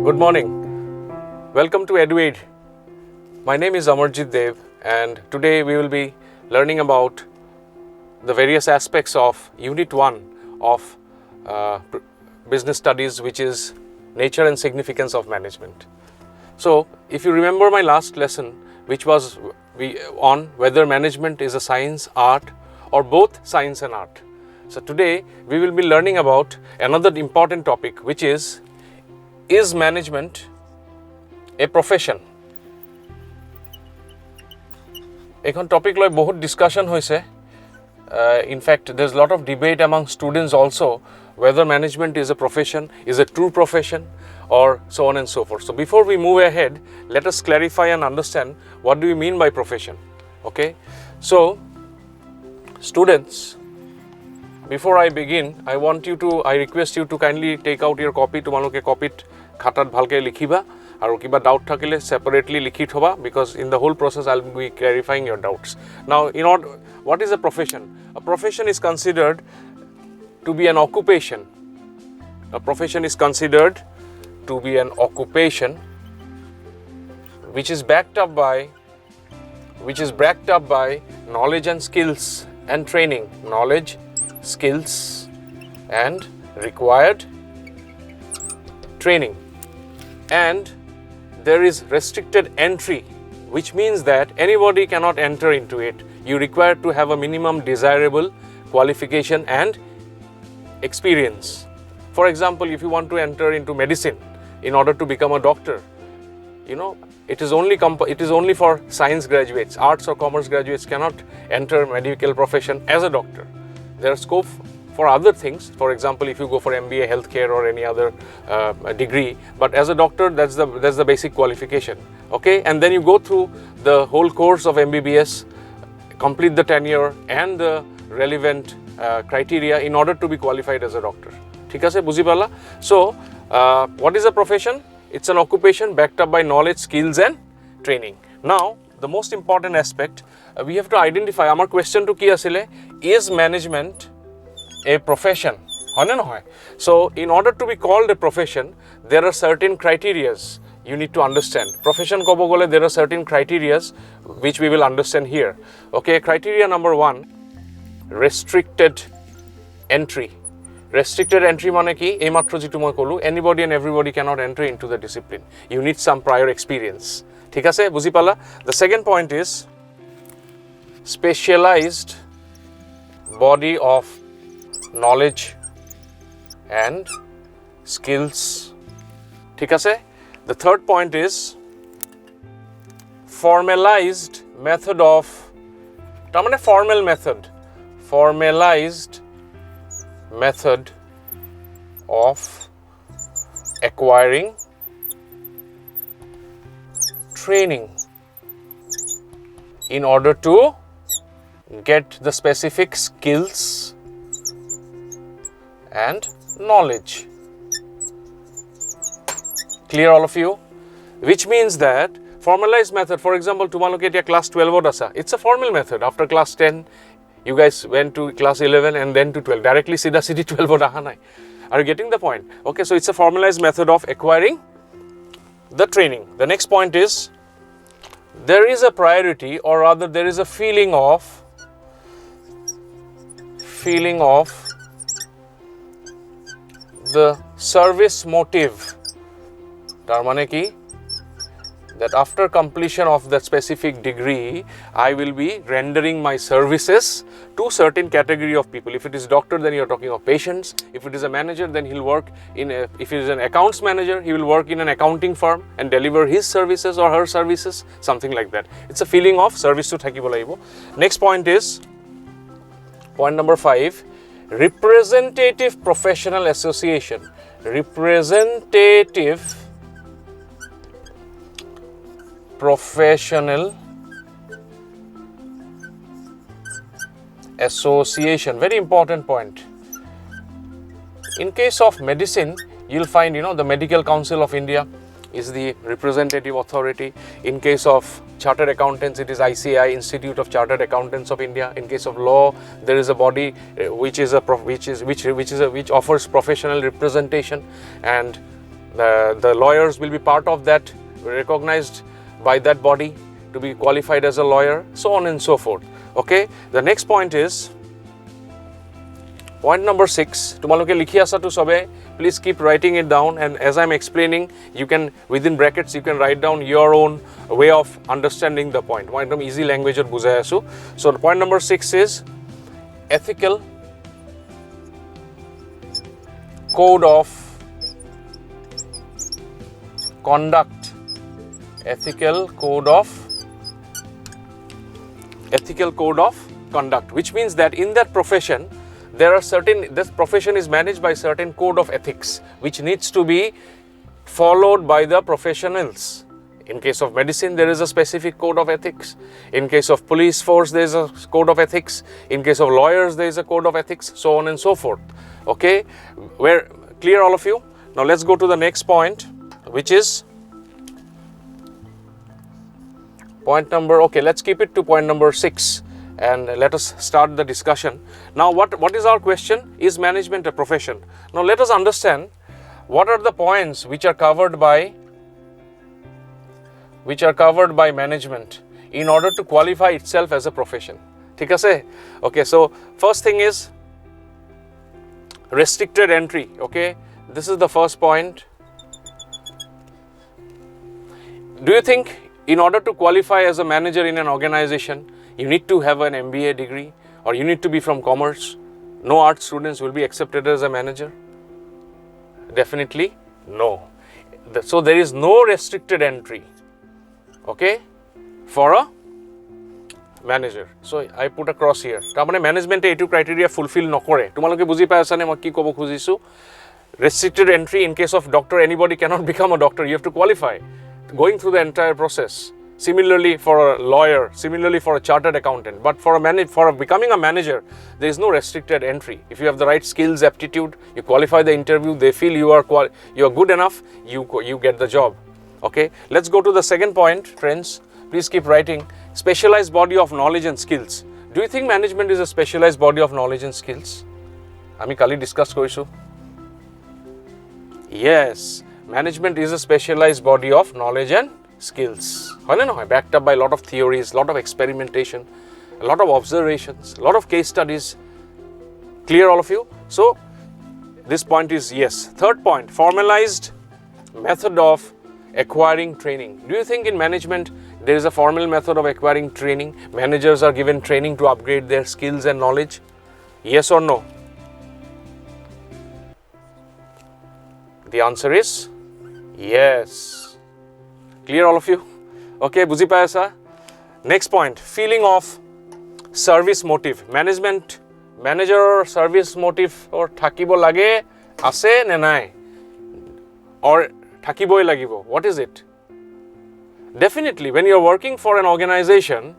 Good morning. Welcome to EduAid. My name is Amarjit Dev, and today we will be learning about the various aspects of Unit 1 of Business Studies, which is Nature and Significance of Management. So, if you remember my last lesson, which was on whether management is a science, art, or both science and art. So, today we will be learning about another important topic, which is management a profession? Ekhon topic loi bahut discussion hoise. In fact, there's a lot of debate among students also whether management is a profession, is a true profession, or so on and so forth. So before we move ahead, let us clarify and understand what do we mean by profession. Okay, so students, before I begin, I request you to kindly take out your copy. Tumaloke copy khatat bhalke likhiba aru kiba doubt thakile separately likhi thoba, because in the whole process I'll be clarifying your doubts. Now, what is a profession? A profession is considered to be an occupation. A profession is considered to be an occupation which is backed up by knowledge and skills and training. Knowledge, skills and required training. And there is restricted entry, which means that anybody cannot enter into it. You require to have a minimum desirable qualification and experience. For example, if you want to enter into medicine in order to become a doctor, it is only for science graduates. Arts or commerce graduates cannot enter medical profession as a doctor. There are scope for other things. For example, if you go for MBA healthcare or any other degree, but as a doctor, that's the basic qualification. Okay, and then you go through the whole course of MBBS, complete the tenure and the relevant criteria in order to be qualified as a doctor. Thik ase buji pala? So what is a profession? It's an occupation backed up by knowledge, skills and training. Now, the most important aspect, we have to identify. Amar question to ki asile, is management a profession? So, in order to be called a profession, there are certain criterias you need to understand. Profession kobo gole, there are certain criterias which we will understand here. Okay, criteria number 1, restricted entry. Restricted entry mane ki ei matro jitu moi kolu, anybody and everybody cannot enter into the discipline. You need some prior experience. Thik ase buji pala? The second point is specialized body of knowledge and skills. Thik ase? The third point is formalized method of, tamane formal method, formalized method of acquiring training in order to get the specific skills and knowledge. Clear, all of you? Which means that formalized method, for example, tumaloke etia class 12 od asa, it's a formal method. After class 10, you guys went to class 11 and then to 12. Directly Sida City 12 od aha nai. Are you getting the point? Okay, so it's a formalized method of acquiring the training. The next point is, there is a priority, or rather there is a feeling of the service motive. Tar mane ki, that after completion of that specific degree, I will be rendering my services to certain category of people. If it is doctor, then you're talking of patients. If it is a manager, then he'll work if it is an accounts manager, he will work in an accounting firm and deliver his services or her services, something like that. It's a feeling of service to thakibo laibo. Next point is, point number 5, representative professional association. Representative professional association, very important point. In case of medicine, you'll find, the Medical Council of India is the representative authority. In case of chartered accountants, it is ICAI, Institute of Chartered Accountants of India. In case of law, there is a body which offers professional representation, and The lawyers will be part of that, recognized by that body to be qualified as a lawyer, so on and so forth. Okay, the next point is point number 6. Tumaloke likhi asa to sobe, please keep writing it down, and as I'm explaining, you can, within brackets, you can write down your own way of understanding the point. Point easy language or bujai asu. So point number 6 is ethical code of conduct. Ethical code of conduct, which means that in that profession there are this profession is managed by certain code of ethics which needs to be followed by the professionals. In case of medicine, there is a specific code of ethics. In case of police force, there is a code of ethics. In case of lawyers, there is a code of ethics, so on and so forth. Okay, where clear all of you? Now let's go to the next point, which is point number, okay, let's keep it to point number 6 and let us start the discussion. Now what is our question? Is management a profession? Now let us understand what are the points which are covered by management in order to qualify itself as a profession. Thik ase? Okay, so first thing is restricted entry. Okay, this is the first point. Do you think in order to qualify as a manager in an organization, you need to have an MBA degree, or you need to be from commerce? No art students will be accepted as a manager? Definitely no. So there is no restricted entry, okay, for a manager. So I put a cross here. Tamane management e etu criteria fulfill nokore. Tumaloke buji pai asa ne moi ki kobo khujisu? Restricted entry in case of doctor, anybody cannot become a doctor. You have to qualify, going through the entire process. Similarly for a lawyer, similarly for a chartered accountant. But for becoming a manager, there is no restricted entry. If you have the right skills, aptitude, you qualify the interview, they feel you are good enough, you get the job. Okay, let's go to the second point, friends. Please keep writing. Specialized body of knowledge and skills. Do you think management is a specialized body of knowledge and skills? Ami kali discuss korisu. Yes, management is a specialized body of knowledge and skills. Backed up by a lot of theories, a lot of experimentation, a lot of observations, a lot of case studies. Clear all of you? So this point is yes. Third point, formalized method of acquiring training. Do you think in management there is a formal method of acquiring training? Managers are given training to upgrade their skills and knowledge? Yes or no? The answer is yes. Clear all of you? Okay, buji pai asa? Next point, feeling of service motive. Manager service motive or thakibo lage ase ne nai? Or thakiboi lagibo? What is it? Definitely, when you are working for an organization,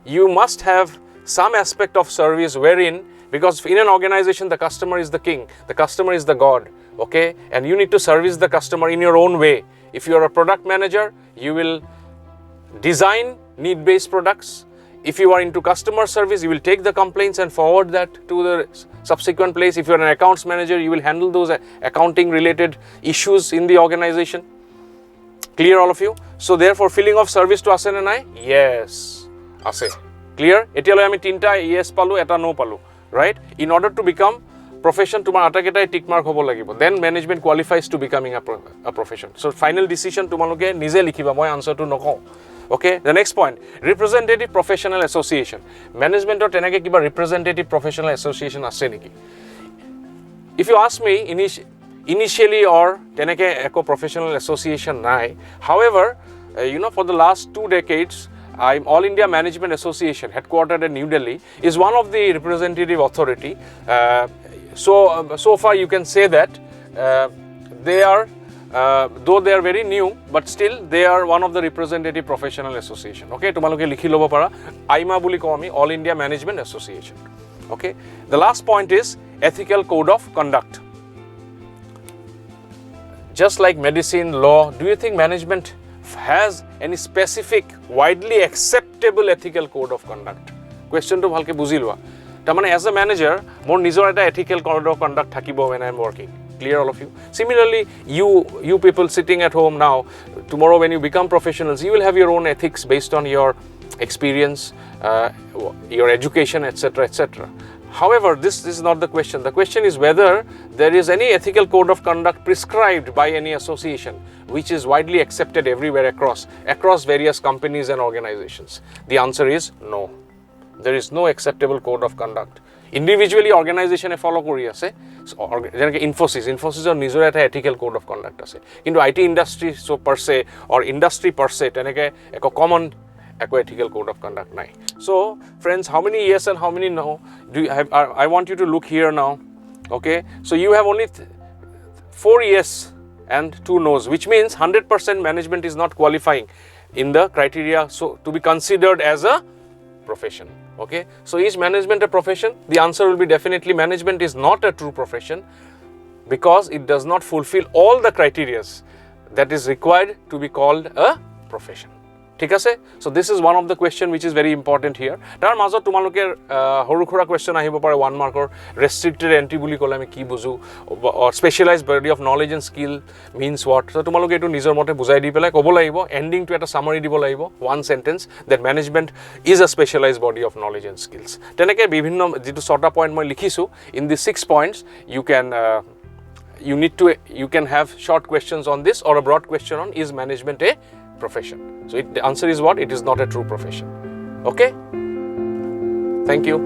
you must have some aspect of service wherein, because in an organization the customer is the king, the customer is the god, okay, and you need to service the customer in your own way. If you are a product manager, you will design need-based products. If you are into customer service, you will take the complaints and forward that to the subsequent place. If you are an accounts manager, you will handle those accounting related issues in the organization. Clear all of you? So therefore, feeling of service to ase na nai? Yes, ase. Clear? Etialoi ami tinta yes palu, eta no palu, right? In order to become profession, tumar ataketai tick mark hobo lagibo. Then management qualifies to becoming a profession. So final decision tumaloke nije likhiba, moi answer to noko. Okay, the next point, representative professional association. Management or tenake kiba representative professional association ase niki? If you ask me, initially or tenake eko professional association nai. However, for the last 2 decades, All India Management Association, headquartered in New Delhi, is one of the representative authority. So far you can say that they are, though they are very new, but still they are one of the representative professional association. Okay, tumaloke likhi lobo para, AIMA buli ko ami, All India Management Association. Okay, the last point is ethical code of conduct. Just like medicine, law, do you think management has any specific, widely acceptable ethical code of conduct? Question to bhalke buzi loa. Tamane as a manager, more nijor eta ethical code of conduct thakibo when I am working. Clear, all of you? Similarly, you people sitting at home now, tomorrow when you become professionals, you will have your own ethics based on your experience, your education, etc., etc. However, this is not the question. The question is whether there is any ethical code of conduct prescribed by any association which is widely accepted everywhere across various companies and organizations. The answer is no. There is no acceptable code of conduct. Individually, organization follow kori ase. Jenake Infosys or nijor eta ethical code of conduct ase. Kintu IT industry so per se or industry per se teneke eko common ethical code of conduct nai. So friends, how many yes and how many no do you have? I want you to look here now. Okay, so you have only 4 yes and 2 no's, which means 100% management is not qualifying in the criteria so to be considered as a profession. Okay, so is management a profession? The answer will be definitely management is not a true profession because it does not fulfill all the criteria that is required to be called a profession. ঠিক আছে? So this is one of the question which is very important here. Tar মাজot tumaloke horu khora question ahibo pare 1 mark or restricted entry buli kole ami ki buju or specialized body of knowledge and skill means what. So tumaloke etu nijor mote bujai di pelai kobo lagibo, ending to eta summary dibo lagibo, one sentence that management is a specialized body of knowledge and skills. Teneke bibhinno jitu 6ta point moi likhisu, in the 6 points you can have short questions on this or a broad question on is management a profession. So the answer is what? It is not a true profession. Okay? Thank you.